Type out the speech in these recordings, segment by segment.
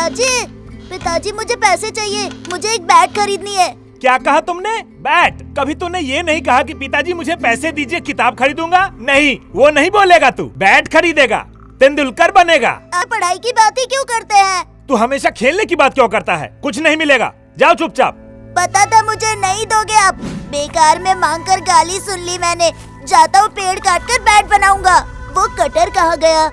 पिताजी, पिताजी मुझे पैसे चाहिए, मुझे एक बैट खरीदनी है। क्या कहा तुमने? बैट? कभी तूने ये नहीं कहा कि पिताजी मुझे पैसे दीजिए किताब खरीदूंगा। नहीं, वो नहीं बोलेगा। तू बैट खरीदेगा, तेंदुलकर बनेगा। आप पढ़ाई की बात ही क्यों करते हैं? तू हमेशा खेलने की बात क्यों करता है? कुछ नहीं मिलेगा, जाओ चुपचाप। पता था मुझे नहीं दोगे आप। बेकार में मांग कर गाली सुन ली मैंने। जाता हूँ, पेड़ काट कर बैट बनाऊंगा। वो कटर कहाँ गया?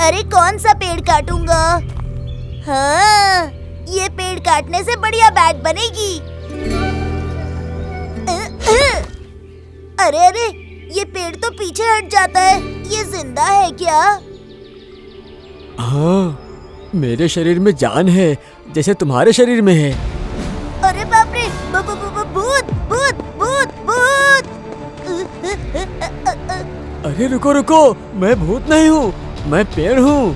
अरे कौन सा पेड़ काटूंगा? हाँ, ये पेड़ काटने से बढ़िया बैट बनेगी। अरे अरे, ये पेड़ तो पीछे हट जाता है। ये जिंदा है क्या? हाँ, मेरे शरीर में जान है, जैसे तुम्हारे शरीर में है। अरे बाप रे, भूत भूत भूत भूत। अरे रुको रुको, मैं भूत नहीं हूँ, मैं पेड़ हूँ।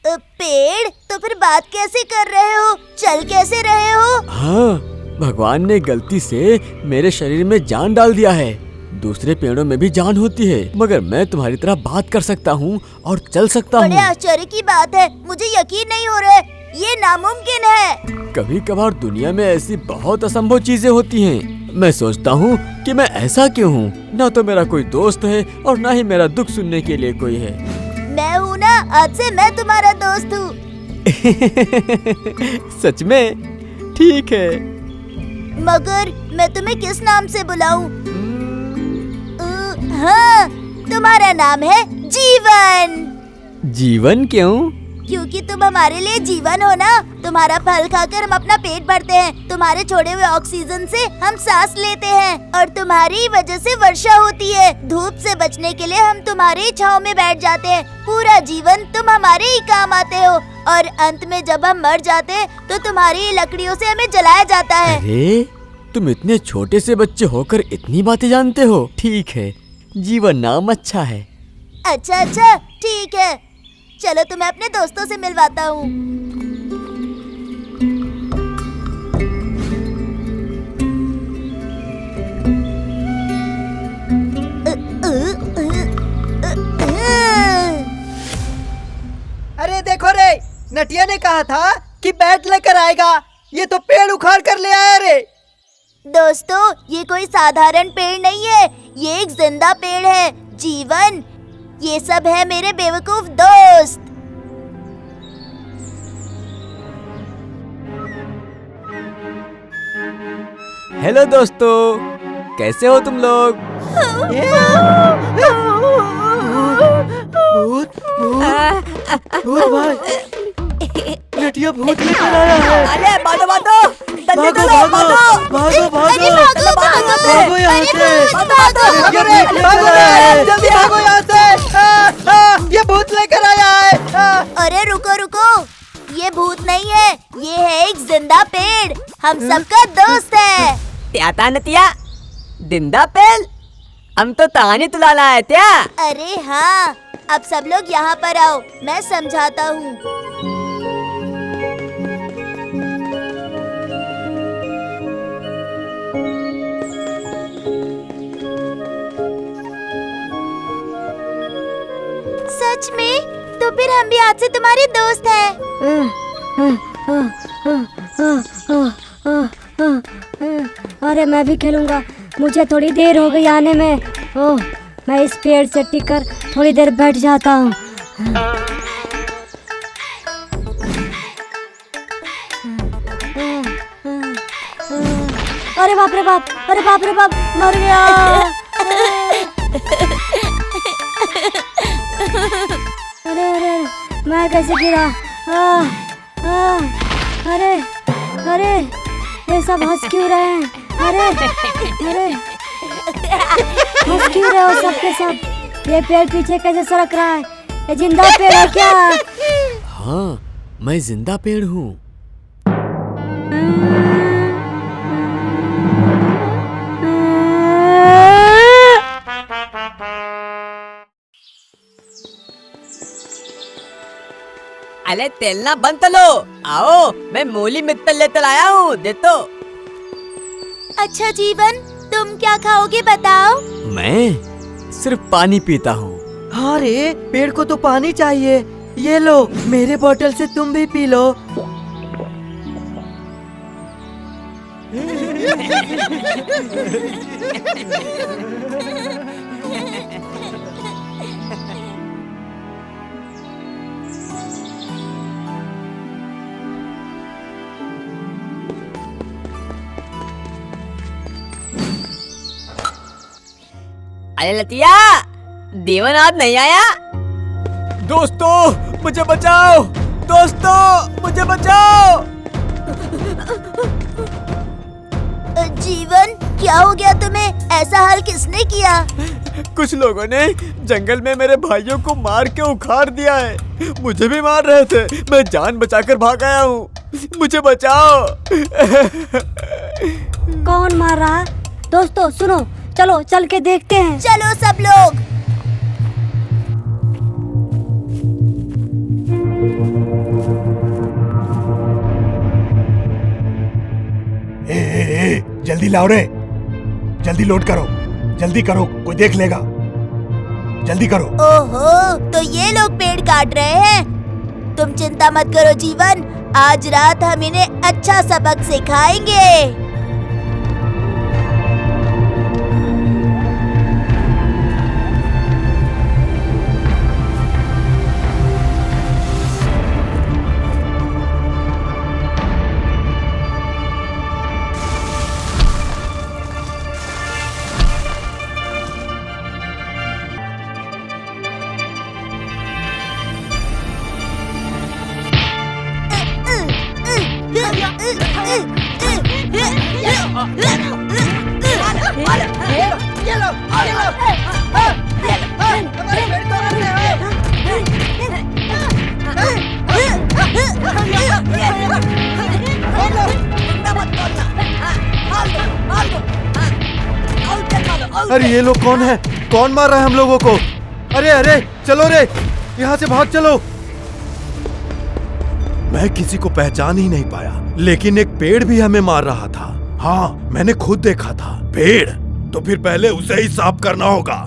पेड़? तो फिर बात कैसे कर रहे हो? चल कैसे रहे हो? हाँ, भगवान ने गलती से मेरे शरीर में जान डाल दिया है। दूसरे पेड़ों में भी जान होती है, मगर मैं तुम्हारी तरह बात कर सकता हूँ और चल सकता हूँ। बड़े आश्चर्य की बात है, मुझे यकीन नहीं हो रहा है। ये नामुमकिन है। कभी कभार दुनिया में ऐसी बहुत असंभव चीजें होती हैं। मैं सोचता हूँ कि मैं ऐसा क्यों हूँ। न तो मेरा कोई दोस्त है और न ही मेरा दुख सुनने के लिए कोई है। मैं हूँ ना, आज से मैं तुम्हारा दोस्त हूँ। सच में? ठीक है। मगर मैं तुम्हें किस नाम से बुलाऊं? हाँ, तुम्हारा नाम है जीवन। जीवन क्यों? क्योंकि तुम हमारे लिए जीवन हो ना। तुम्हारा फल खाकर हम अपना पेट भरते हैं, तुम्हारे छोड़े हुए ऑक्सीजन से हम सांस लेते हैं और तुम्हारी वजह से वर्षा होती है। धूप से बचने के लिए हम तुम्हारी छांव में बैठ जाते हैं। पूरा जीवन तुम हमारे ही काम आते हो और अंत में जब हम मर जाते हैं तो तुम्हारी लकड़ियों से हमें जलाया जाता है। अरे, तुम इतने छोटे से बच्चे होकर इतनी बातें जानते हो। ठीक है, जीवन नाम अच्छा है। अच्छा अच्छा, ठीक है। चलो तुम्हें अपने दोस्तों से मिलवाता हूँ। अरे देखो रे, नटिया ने कहा था कि बैट लेकर आएगा, ये तो पेड़ उखाड़ कर ले आया रे। दोस्तों, ये कोई साधारण पेड़ नहीं है, ये एक जिंदा पेड़ है। जीवन, ये सब है मेरे बेवकूफ दोस्त। हेलो दोस्तों, कैसे हो तुम लोग? भूत भूत भाई, नटिया भूत लेकर आया है। अरे भागो भागो, भागो भागो भागो भागो भागो यहाँ से। जल्दी भागो यहाँ से, ये भूत लेकर आया है। अरे रुको रुको, ये भूत नहीं है, ये है एक जिंदा पेड़। हम सबका दोस्त है। त्या नतिया, जिंदा पेड़? हम तो ताने तुलाना है त्या। अरे हाँ, अब सब लोग यहाँ पर आओ, मैं समझाता हूँ। सच में? तो फिर हम भी आज से तुम्हारे दोस्त हैं। अरे मैं भी खेलूंगा, मुझे थोड़ी देर हो गई आने में। ओह, मैं इस पेड़ से टिककर थोड़ी देर बैठ जाता हूँ। अरे बाप रे बाप, अरे बाप रे बाप, मर गया। अरे अरे, मैं कैसे गिरा? अरे अरे, ये सब हंस क्यों रहे हैं? अरे अरे, हंस क्यों रहे हो सबके सब? ये पेड़ पीछे कैसे सरक रहा है? ये जिंदा पेड़ है क्या? हाँ, मैं जिंदा पेड़ हूँ। अरे तेलना बंद तो लो। आओ, मैं मूली मित्तल लेकर आया हूँ, दे तो। अच्छा जीवन, तुम क्या खाओगे बताओ? मैं सिर्फ पानी पीता हूँ। हाँ रे, पेड़ को तो पानी चाहिए। ये लो, मेरे बोतल से तुम भी पी लो। अरे लतिया, देवन आज नहीं आया? दोस्तों मुझे बचाओ, दोस्तों मुझे बचाओ। जीवन, क्या हो गया तुम्हें? ऐसा हाल किसने किया? कुछ लोगों ने जंगल में मेरे भाइयों को मार के उखाड़ दिया है। मुझे भी मार रहे थे, मैं जान बचाकर भाग आया हूँ। मुझे बचाओ। कौन मार रहा है? दोस्तों सुनो, चलो चल के देखते हैं। चलो सब लोग। ए, जल्दी लाओ रे, जल्दी लोड करो, जल्दी करो, कोई देख लेगा। जल्दी करो। ओहो, तो ये लोग पेड़ काट रहे हैं। तुम चिंता मत करो जीवन, आज रात हम इन्हें अच्छा सबक सिखाएंगे। अरे ये लोग कौन है? कौन मार रहा है हम लोगों को? अरे अरे चलो रे, यहाँ से भाग चलो। मैं किसी को पहचान ही नहीं पाया, लेकिन एक पेड़ भी हमें मार रहा था। हाँ, मैंने खुद देखा था। पेड़? तो फिर पहले उसे ही साफ करना होगा।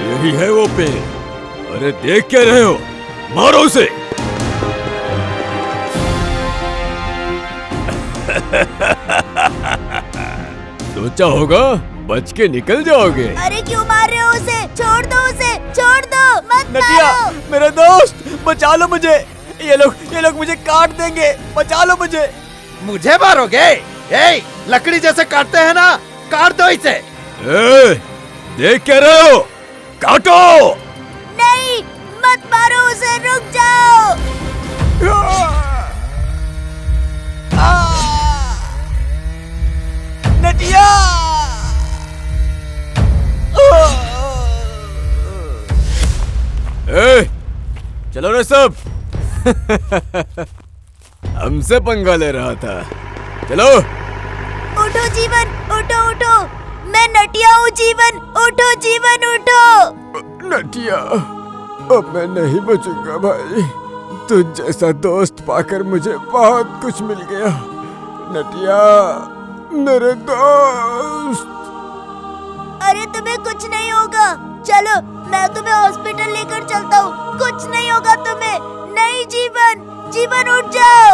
यही है वो पेड़। अरे देख क्या रहे हो? मारो उसे। सोचा होगा बच के निकल जाओगे। अरे क्यों मार रहे हो उसे? छोड़ दो उसे, छोड़ दो, मत नदिया, मारो। मेरे दोस्त, बचा लो मुझे। ये लोग मुझे काट देंगे, बचा लो मुझे। मुझे मारोगे? ए, लकड़ी जैसे काटते हैं ना, काट दो इसे। देख क्या रहे हो? काटो। नहीं, मत मारो उसे, रुक जाओ। नदिया। चलो रे सब। हमसे पंगा ले रहा था। चलो। उठो जीवन, उठो उठो, मैं नटिया हूँ जीवन, उठो जीवन उठो। नटिया, अब मैं नहीं बचूंगा भाई। तुझ जैसा दोस्त पाकर मुझे बहुत कुछ मिल गया। नटिया, मेरे दोस्त। अरे तुम्हें कुछ नहीं होगा, चलो मैं तुम्हें हॉस्पिटल लेकर चलता हूँ। कुछ नहीं होगा तुम्हें। नहीं जीवन, जीवन उठ जाओ।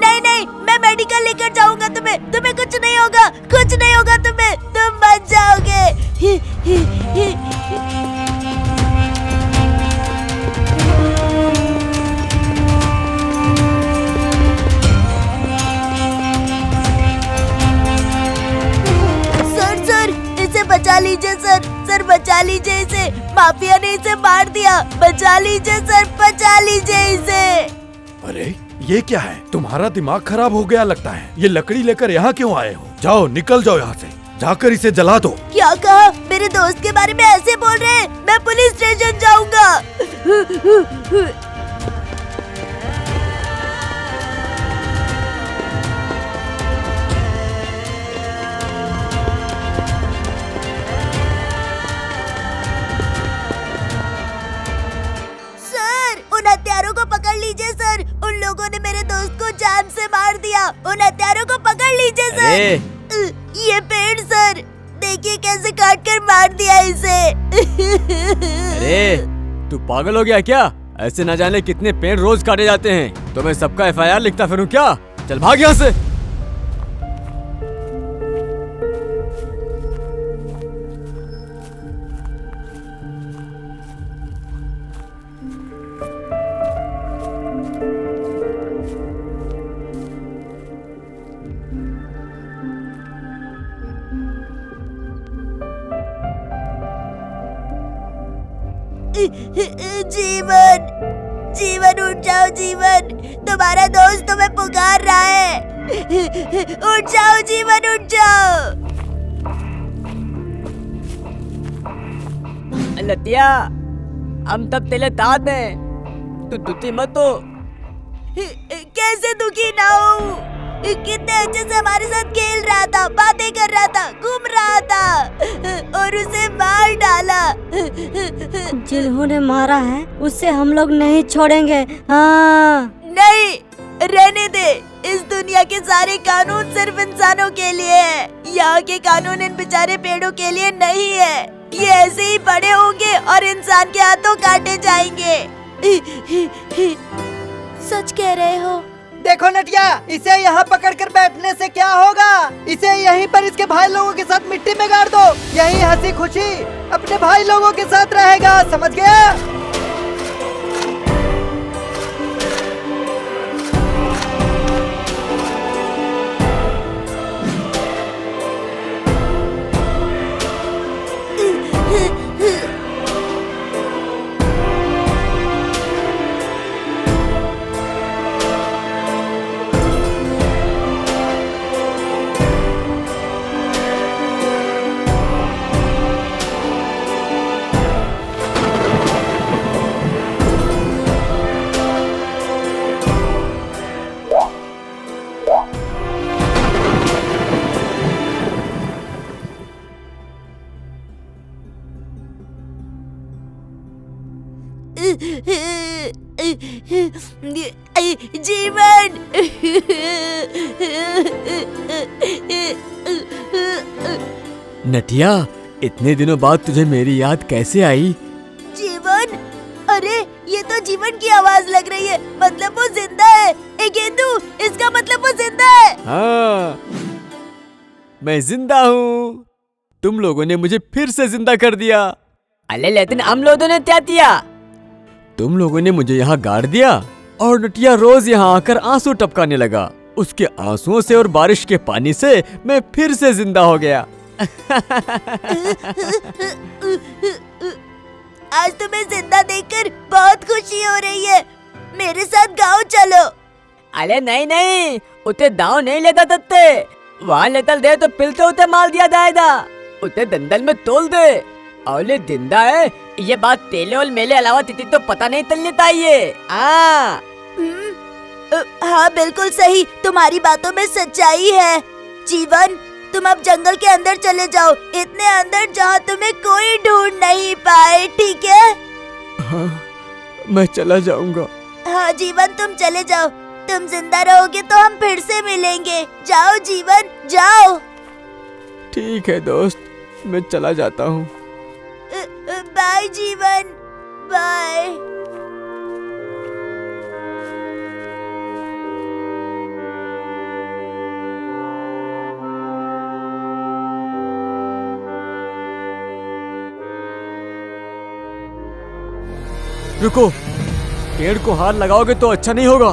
नहीं नहीं, मैं मेडिकल लेकर जाऊंगा तुम्हें। तुम्हें कुछ नहीं होगा, कुछ नहीं होगा तुम्हें, तुम बच जाओगे। बचा लीजिए सर, सर बचा लीजिए इसे। माफिया ने इसे मार दिया, बचा लीजिए सर, बचा लीजिए इसे। अरे ये क्या है? तुम्हारा दिमाग खराब हो गया लगता है। ये लकड़ी लेकर यहाँ क्यों आए हो? जाओ निकल जाओ यहाँ से, जाकर इसे जला दो। क्या कहा? मेरे दोस्त के बारे में ऐसे बोल रहे हैं? मैं पुलिस स्टेशन जाऊंगा। सर, उन हत्यारों को पकड़ लीजिए सर। उन लोगों ने मेरे दोस्त को जान से मार दिया। उन हत्यारों को पकड़ लीजिए सर। ये पेड़ सर, देखिए कैसे काट कर मार दिया इसे। अरे तू पागल हो गया क्या? ऐसे न जाने कितने पेड़ रोज काटे जाते हैं। तो मैं सबका FIR लिखता फिरूं क्या? चल भाग यहाँ से। जीवन, जीवन उठ जाओ जीवन, तुम्हारा दोस्त तुम्हें पुकार रहा है। उठ जाओ जीवन, उठ जाओ। लतिया, हम तब तेरे साथ हैं, तू दुखी मत हो। कैसे दुखी ना हूँ? कितने अच्छे से हमारे साथ खेल रहा था, बातें कर रहा था, घूम रहा था, और उसे मार डाला। जिन्होंने मारा है उससे हम लोग नहीं छोड़ेंगे। हाँ नहीं, रहने दे। इस दुनिया के सारे कानून सिर्फ इंसानों के लिए है। यहाँ के कानून इन बेचारे पेड़ों के लिए नहीं है। ये ऐसे ही बड़े होंगे और इंसान के हाथों काटे जाएंगे। सच कह रहे हो? देखो नटिया, इसे यहाँ पकड़कर बैठने से क्या होगा? इसे यहीं पर इसके भाई लोगों के साथ मिट्टी में गाड़ दो। यहीं हंसी खुशी अपने भाई लोगों के साथ रहेगा, समझ गया? जीवन, नटिया, इतने दिनों बाद तुझे मेरी याद कैसे आई? जीवन, अरे ये तो जीवन की आवाज लग रही है। मतलब वो जिंदा है। ए गेंदू, इसका मतलब वो जिंदा है। हाँ, मैं जिंदा हूँ। तुम लोगों ने मुझे फिर से जिंदा कर दिया। अरे लेकिन हम लोगों ने क्या किया? तुम लोगों ने मुझे यहाँ गाड़ दिया और नटिया रोज यहाँ आकर आंसू टपकाने लगा। उसके आंसुओं से और बारिश के पानी से मैं फिर से जिंदा हो गया। आज तुम्हें जिंदा देखकर बहुत खुशी हो रही है। मेरे साथ गाँव चलो। अरे नहीं नहीं, उते दाव नहीं लेता तत्ते। वहाँ लेतल दे तो पिलते उते मार दिया जाएगा। उते दंदल में तोल दे। औले जिंदा है, ये बात तेले और मेले अलावा तिथि तो पता नहीं चलनी चाहिए। हाँ हाँ, बिल्कुल सही। तुम्हारी बातों में सच्चाई है। जीवन, तुम अब जंगल के अंदर चले जाओ, इतने अंदर जहाँ तुम्हें कोई ढूंढ नहीं पाए, ठीक है? हाँ, मैं चला जाऊंगा। हाँ जीवन, तुम चले जाओ। तुम जिंदा रहोगे तो हम फिर से मिलेंगे। जाओ जीवन, जाओ। ठीक है दोस्त, मैं चला जाता हूँ। बाय जीवन, बाय। रुको, पेड़ को हाथ लगाओगे तो अच्छा नहीं होगा।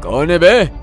कौन है बे?